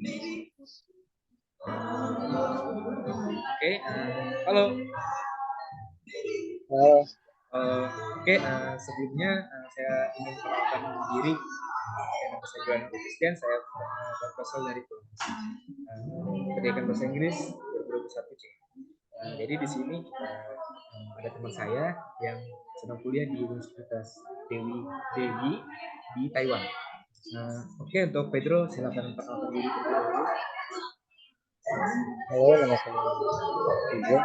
Oke, halo. Oke, sebelumnya saya ingin perkenalkan diri. Nama saya Johan Christian, saya berasal dari Pendidikan Bahasa Inggris 2021 C. Jadi di sini ada teman saya yang sedang kuliah di Universitas Dewi di Taiwan. Oke, untuk Pedro silakan perkenalkan diri terlebih dahulu. Halo, nama saya Pedro.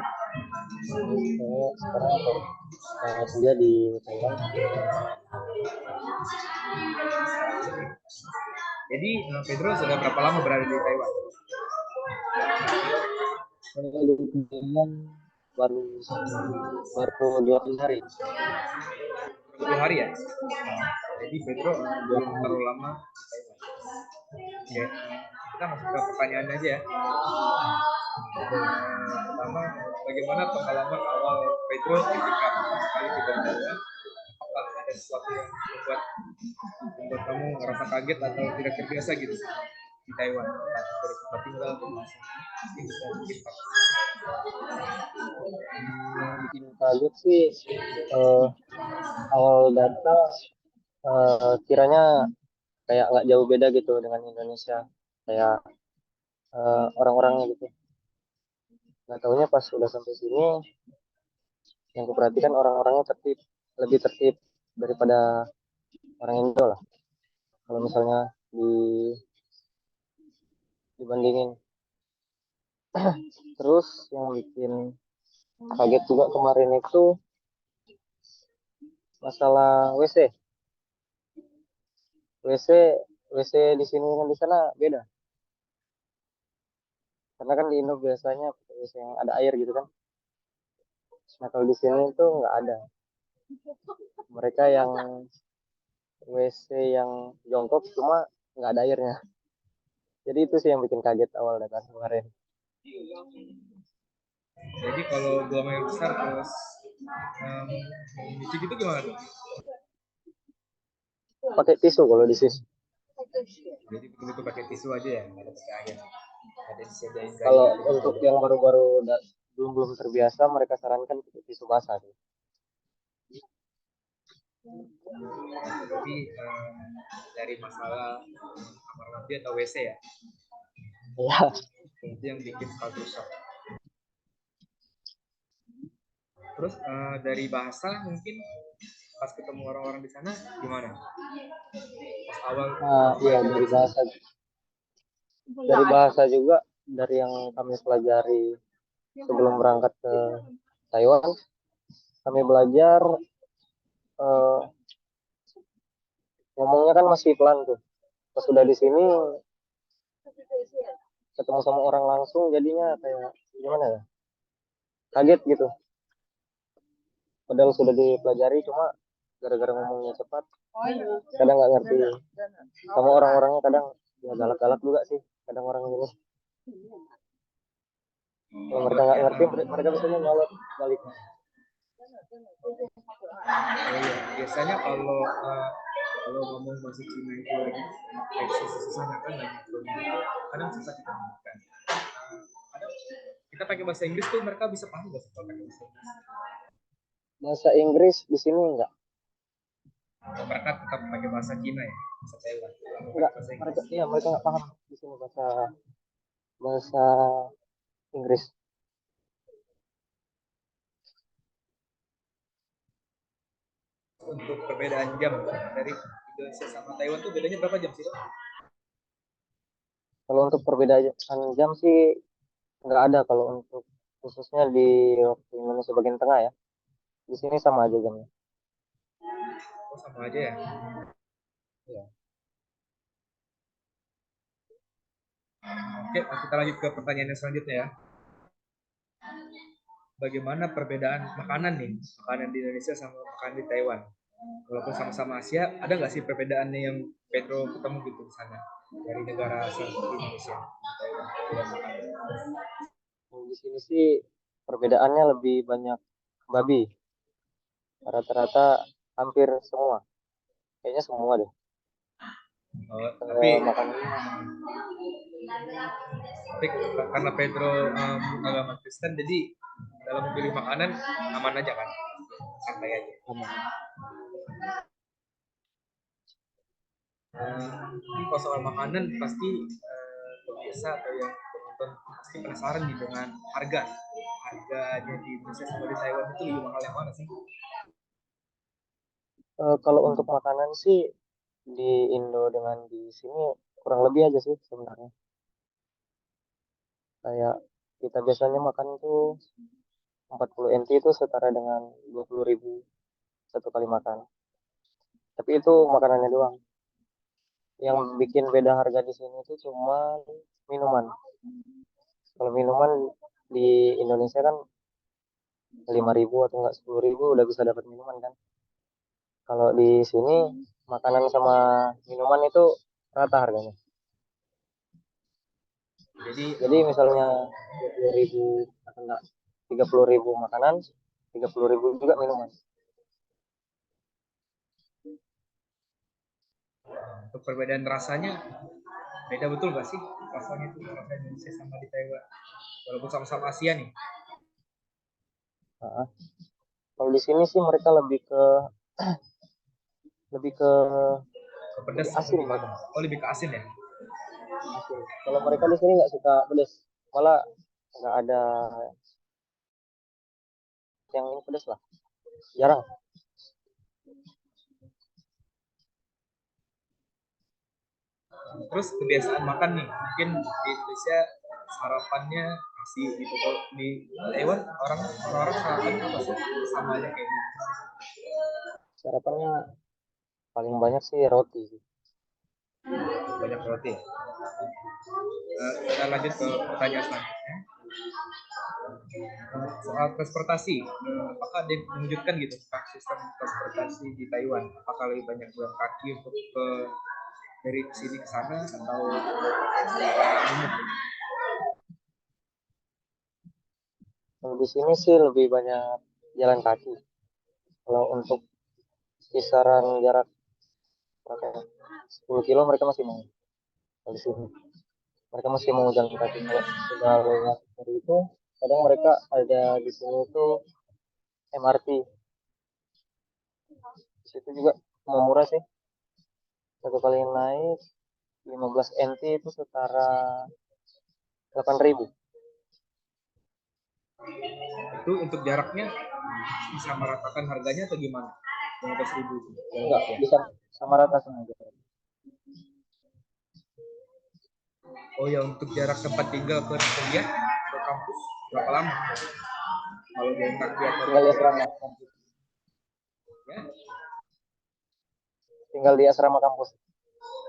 Saya sekarang kuliah di Taiwan. Jadi Pedro sudah berapa lama berada di Taiwan? Saya di Taiwan baru baru 2 hari. 20 hari ya? Jadi Pedro belum terlalu lama di Taiwan. Ya, kita masuk ke pertanyaan aja ya. Pertama, bagaimana pengalaman awal Pedro ketika pertama sekali di Taiwan? Apakah ada sesuatu yang membuat kamu merasa kaget atau tidak terbiasa gitu di Taiwan? Dari tempat tinggal, bahasa, mungkin bisa bikin Yang bikin kaget sih awal datang kiranya kayak nggak jauh beda gitu dengan Indonesia, kayak orang-orangnya gitu. Nggak taunya pas udah sampai sini, yang kuperhatikan orang-orangnya lebih tertib daripada orang Indo lah. Kalau misalnya dibandingin. Terus yang bikin kaget juga kemarin itu masalah WC. WC WC di sini dengan di sana beda. Karena kan di Indo biasanya WC yang ada air gitu kan. Nah kalau di sini itu nggak ada. Mereka yang WC yang jongkok cuma nggak ada airnya. Jadi itu sih yang bikin kaget awal datang kemarin. Jadi kalau buang air besar terus nyuci gitu gimana tuh? Pakai tisu kalau di sini. Jadi betul-betul pakai tisu aja ya, nggak ada pakai air. Ada disediain kain Kalau gitu. untuk yang baru-baru belum belum terbiasa, mereka sarankan pakai tisu basah. Tapi dari masalah kamar mandi atau WC ya, Ya, itu yang bikin culture shock. Terus dari bahasa mungkin pas ketemu orang-orang di sana gimana? Pas awal iya dari bahasa juga, dari yang kami pelajari sebelum berangkat ke Taiwan, kami belajar ngomongnya kan masih pelan tuh. Pas sudah di sini ketemu sama orang langsung, jadinya kayak gimana ya? Kaget gitu. Padahal sudah dipelajari, cuma gara-gara ngomongnya cepat, kadang nggak ngerti. Sama orang-orangnya kadang ya galak-galak juga sih, kadang orang ini. Kalau mereka nggak ngerti, mereka biasanya nyolot balik. Biasanya kalau ngomong bahasa Cina itu lagi kayak susah-susah kan banyak itu kadang susah kita menemukan. Kadang kita pakai bahasa Inggris tuh mereka bisa paham nggak sih kalau pakai bahasa Inggris? Bahasa Inggris di sini enggak. Mereka tetap pakai bahasa Cina ya, bahasa Taiwan. Enggak, Bahasa Inggris. mereka nggak paham di sini bahasa bahasa Inggris. Untuk perbedaan jam dari Indonesia sama Taiwan tuh bedanya berapa jam sih? Kalau untuk perbedaan jam sih nggak ada, kalau untuk khususnya di waktu Indonesia bagian tengah ya. Di sini sama aja jamnya. Oh, sama aja ya. Ya. Oke, kita lanjut ke pertanyaan yang selanjutnya ya. Bagaimana perbedaan makanan nih, makanan di Indonesia sama makanan di Taiwan? Walaupun sama-sama Asia, ada nggak sih perbedaannya yang Pedro ketemu gitu di sana dari negara asal Indonesia, Taiwan, perbedaan makanan? Di sini sih perbedaannya lebih banyak babi. Rata-rata hampir semua. Kayaknya semua deh. Oh, tapi Makanannya Tapi karena Pedro agama Kristen, jadi dalam memilih makanan aman aja kan, santai aja. Kalau soal makanan pasti pemirsa atau yang penonton pasti penasaran nih dengan harganya di Indonesia sama di Taiwan itu lebih mahal yang mana sih? Kalau untuk makanan sih di Indo dengan di sini kurang lebih aja sih sebenarnya. Kayak kita biasanya makan tuh 40 NT itu setara dengan 20.000 satu kali makan. Tapi itu makanannya doang. Yang bikin beda harga di sini itu cuma minuman. Kalau minuman di Indonesia kan 5.000 atau enggak 10.000 udah bisa dapat minuman kan. Kalau di sini makanan sama minuman itu rata harganya. Jadi misalnya 20.000 atau enggak 30.000 makanan, 30.000 juga minuman. Untuk perbedaan rasanya beda betul nggak sih rasanya itu rasa Indonesia sama di Taiwan? Walaupun sama-sama Asia nih. Nah, kalau di sini sih mereka lebih ke lebih ke Pedas lebih atau asin gimana? mereka. Oh, lebih ke asin ya? Asin. Kalau mereka di sini nggak suka pedas, malah nggak ada yang ini pedas lah, jarang. Terus kebiasaan makan nih, mungkin di Indonesia sarapannya nasi gitu. Kalau di Taiwan orang sarapannya apa sih? Sama aja kayak gitu. Sarapannya paling banyak sih roti sih. Banyak roti. Kita lanjut ke pertanyaan selanjutnya. Soal transportasi, apakah ada yang mengejutkan gitu sistem transportasi di Taiwan? Apakah lebih banyak jalan kaki untuk dari sini ke sana atau umum? Kalau di sini sih lebih banyak jalan kaki. Kalau untuk kisaran jarak berapa ya? 10 kilo mereka masih mau. Kalau di sini mereka masih mau jalan kaki. Kalau sudah lewat dari itu, kadang mereka ada di sini itu MRT. Di situ juga mau murah sih. Satu kali naik 15 NT itu setara 8.000. Itu untuk jaraknya bisa meratakan harganya atau gimana? 15.000 itu. Enggak Ya. bisa sama rata semua. Oh ya, untuk jarak tempat tinggal ke kuliah ke kampus berapa lama? Kalau jalan kaki atau Tinggal di asrama. ya? Tinggal di asrama kampus.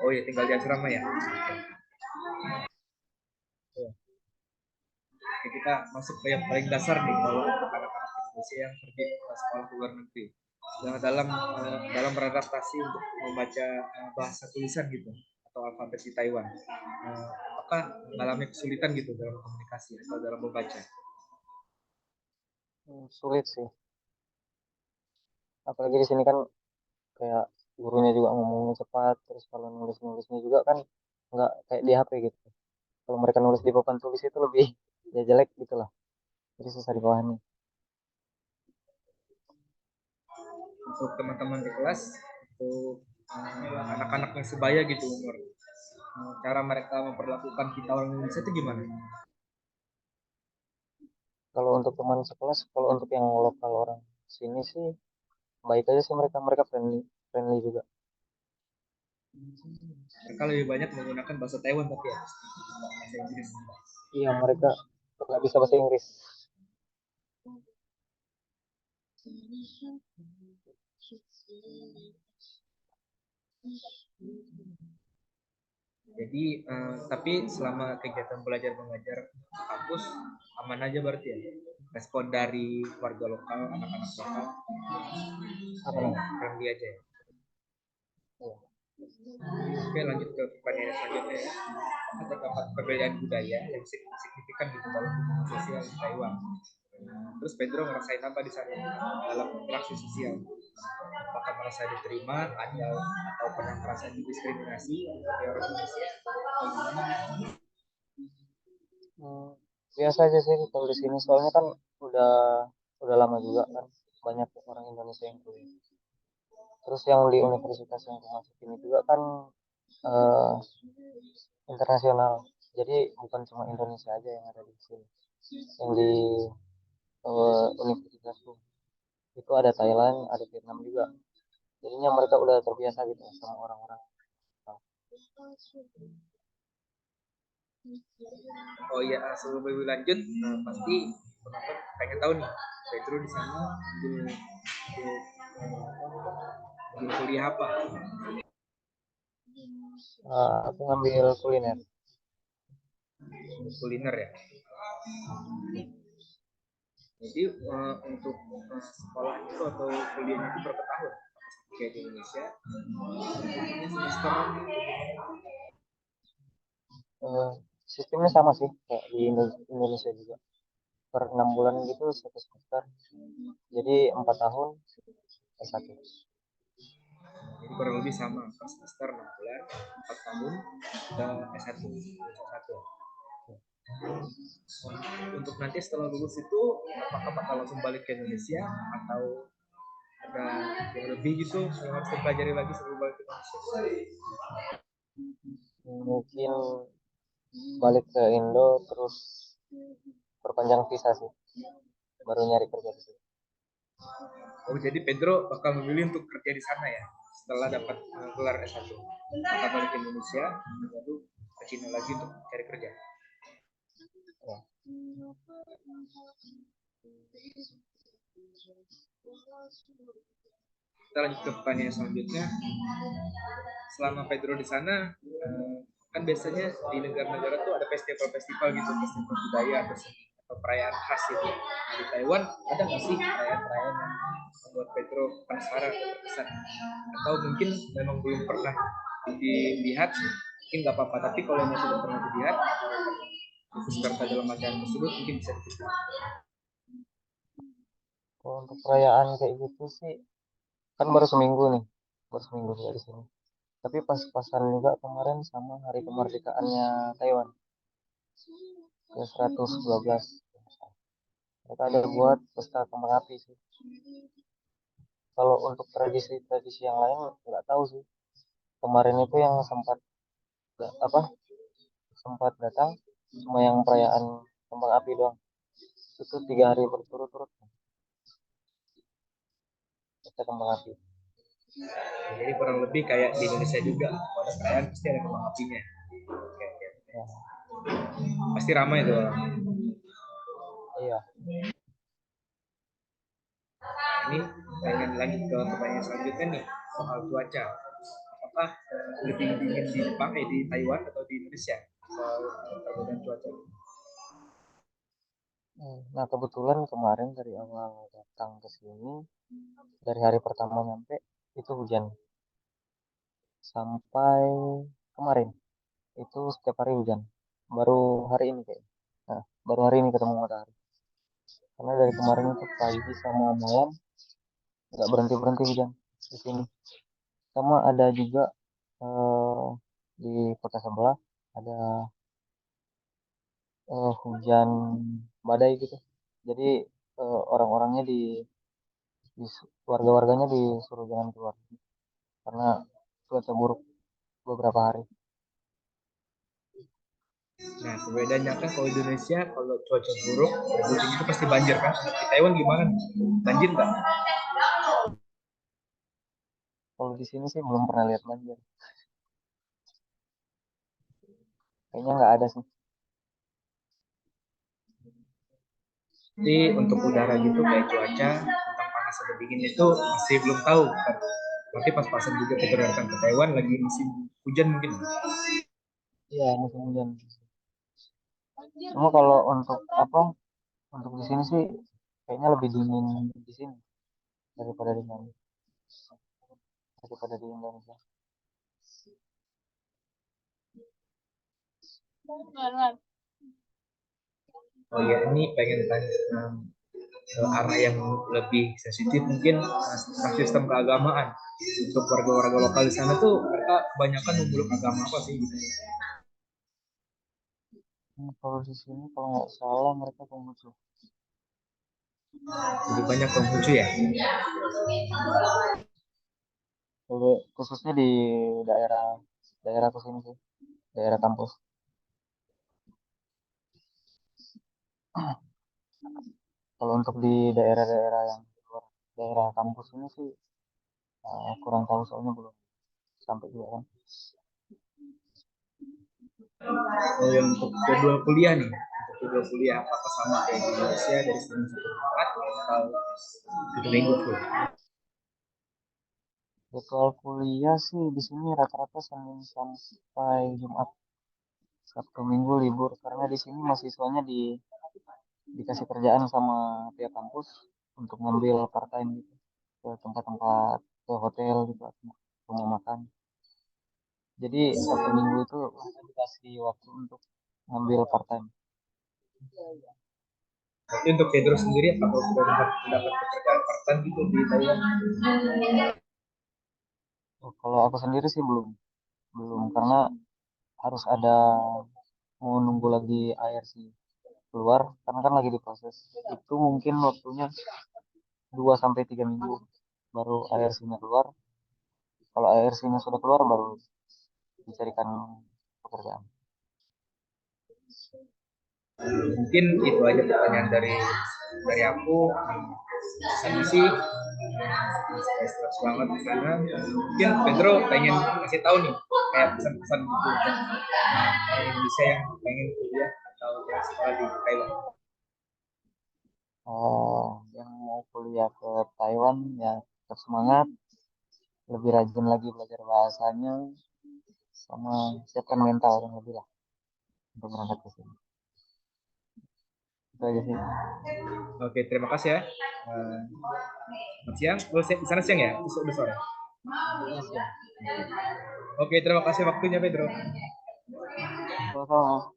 Oh ya, tinggal di asrama ya. Oke, kita masuk ke yang paling dasar nih kalau anak-anak Indonesia yang pergi ke sekolah ke luar negeri. Dalam beradaptasi untuk membaca bahasa tulisan gitu atau alfabet di Taiwan. Apakah mengalami kesulitan gitu dalam komunikasi atau dalam membaca? Sulit sih. Apalagi di sini kan kayak gurunya juga ngomongnya cepat. Terus kalau nulis-nulisnya juga kan nggak kayak di HP gitu. Kalau mereka nulis di papan tulis itu lebih ya jelek gitu lah. Jadi susah dipahami. Untuk teman-teman di kelas, untuk anak-anak yang sebaya gitu umur, cara mereka memperlakukan kita orang Indonesia itu gimana? Kalau untuk teman sekelas, kalau untuk yang lokal orang sini sih baik aja sih mereka mereka friendly friendly juga. Mereka lebih banyak menggunakan bahasa Taiwan tapi ya bahasa Inggris. Iya mereka nggak bisa bahasa Inggris. Jadi tapi selama kegiatan belajar mengajar kampus aman aja berarti ya. Respon dari warga lokal, anak-anak lokal Apa namanya? friendly aja ya. Iya. Oke, lanjut ke pertanyaan selanjutnya ya. Ada terdapat perbedaan budaya yang signifikan gitu dalam hubungan sosial di Taiwan. Terus Pedro ngerasain apa di sana dalam interaksi sosial? Apakah merasa diterima atau pernah merasa didiskriminasi sebagai orang Indonesia? biasa aja sih kalau di sini soalnya kan udah udah lama juga kan banyak orang Indonesia yang kuliah. Terus yang di universitas yang aku masuk ini juga kan eh, internasional. Jadi bukan cuma Indonesia aja yang ada di sini. Yang di universitasku itu ada Thailand, ada Vietnam juga. Jadinya mereka udah terbiasa gitu sama orang-orang. Oh iya, sebelum lebih lanjut, pasti penonton pengen tahu nih, Pedro di sana di kuliah apa? Aku ngambil kuliner. Kuliner ya. Jadi untuk sekolah itu atau kuliahnya itu berapa tahun? Kayak di Indonesia, ini semester Eh, Sistemnya sama sih kayak di Indonesia juga. Per 6 bulan gitu satu semester. Jadi 4 tahun S1. jadi kurang lebih sama per semester 6 bulan 4 tahun dan S1 S1. Untuk nanti setelah lulus itu apakah bakal langsung balik ke Indonesia atau ada yang lebih gitu yang harus dipelajari lagi sebelum balik ke Indonesia? Mungkin balik ke Indo terus perpanjang visa sih. Baru nyari kerja di sini. Oh jadi Pedro bakal memilih untuk kerja di sana ya setelah dapat gelar S1. Bakal balik ke Indonesia lalu ke Cina lagi untuk cari kerja. Ya. Kita lanjut ke pertanyaan selanjutnya. Selama Pedro di sana, kan biasanya di negara-negara tuh ada festival-festival gitu, festival budaya atau perayaan khas gitu. Di Taiwan ada nggak sih perayaan-perayaan yang membuat Pedro penasaran atau berkesan? Atau mungkin memang belum pernah dilihat, mungkin nggak apa-apa. Tapi kalau yang sudah pernah dilihat, serta dalam acara tersebut mungkin bisa diceritakan. Kalau untuk perayaan kayak gitu sih kan baru seminggu nih. Baru seminggu juga di sini. Tapi pas-pasan juga kemarin sama hari kemerdekaannya Taiwan ke 112. Mereka ada buat pesta kembang api sih. Kalau untuk tradisi-tradisi yang lain nggak tahu sih. Kemarin itu yang apa sempat datang cuma yang perayaan kembang api doang. Itu 3 hari berturut-turut pesta kembang api. Jadi kurang lebih kayak di Indonesia juga, pada perayaan pasti ada kembang apinya. Oke, oke. Ya, Pasti ramai itu orang. iya. Nah, ini pengen lanjut ke pertanyaan selanjutnya nih soal cuaca. Apakah lebih dingin di Jepang, di Taiwan atau di Indonesia soal perbedaan cuaca? Nah kebetulan kemarin dari awal datang ke sini dari hari pertama nyampe itu hujan sampai kemarin itu setiap hari hujan. Baru hari ini kayak. Nah, baru hari ini ketemu matahari. Karena dari kemarin itu pagi sama malam nggak berhenti berhenti hujan di sini. Sama ada juga eh, di kota sebelah ada hujan badai gitu. Jadi orang-orangnya warga-warganya disuruh jangan keluar karena cuaca buruk beberapa hari. Nah, perbedaannya kan kalau di Indonesia kalau cuaca buruk, musim itu pasti banjir kan. Di Taiwan gimana? Banjir nggak? Kalau di sini sih belum pernah lihat banjir. Kayaknya nggak ada sih. Jadi untuk udara gitu kayak cuaca tentang panas atau dingin itu masih belum tahu kan. Nanti pas-pasan juga kita datang ke Taiwan lagi musim hujan mungkin. Iya, musim hujan. Cuma kalau untuk apa? Untuk di sini sih kayaknya lebih dingin di sini daripada di sana, daripada di Indonesia. Oh ya, ini pengen tanya ke arah yang lebih sensitif mungkin tentang sistem keagamaan. Untuk warga-warga lokal di sana tuh mereka kebanyakan memeluk agama apa sih? Kalau di sini kalau nggak salah mereka Konghucu. Lebih banyak Konghucu ya. Kalau khususnya di daerah daerah ke sini sih, daerah kampus. Kalau untuk di daerah-daerah yang di luar daerah kampus ini sih kurang tahu soalnya belum sampai juga kan. Oh, yang untuk jadwal kuliah nih, untuk jadwal kuliah apakah sama kayak di Indonesia dari Senin sampai Jumat atau satu minggu full? Jadwal kuliah sih di sini rata-rata Senin sampai Jumat, Sabtu Minggu libur karena di sini mahasiswanya dikasih kerjaan sama pihak kampus untuk ngambil part time gitu ke tempat-tempat ke hotel gitu atau rumah makan. Jadi Sabtu Minggu itu kita dikasih waktu untuk ngambil part time. Tapi untuk Pedro sendiri apakah sudah mendapat pekerjaan part time gitu di Taiwan? Oh, kalau aku sendiri sih belum belum karena harus ada mau nunggu lagi ARC keluar karena kan lagi diproses. Itu mungkin waktunya 2 sampai 3 minggu baru ARC-nya keluar. Kalau ARC-nya sudah keluar baru dicarikan pekerjaan. Mungkin itu aja pertanyaan dari aku. Sama sih stress banget karena mungkin Pedro pengen kasih tahu nih kayak pesan-pesan gitu untuk orang Indonesia yang pengen kuliah atau yang sekolah di Taiwan. Yang mau kuliah ke Taiwan ya tetap semangat, lebih rajin lagi belajar bahasanya, sama siapkan mental yang lebih lah untuk berangkat ke sini. Itu aja sih. Oke, terima kasih ya. Selamat siang. Oh, di sana siang ya? Udah sore. Ini siang. Oke, terima kasih waktunya Pedro. Sama-sama.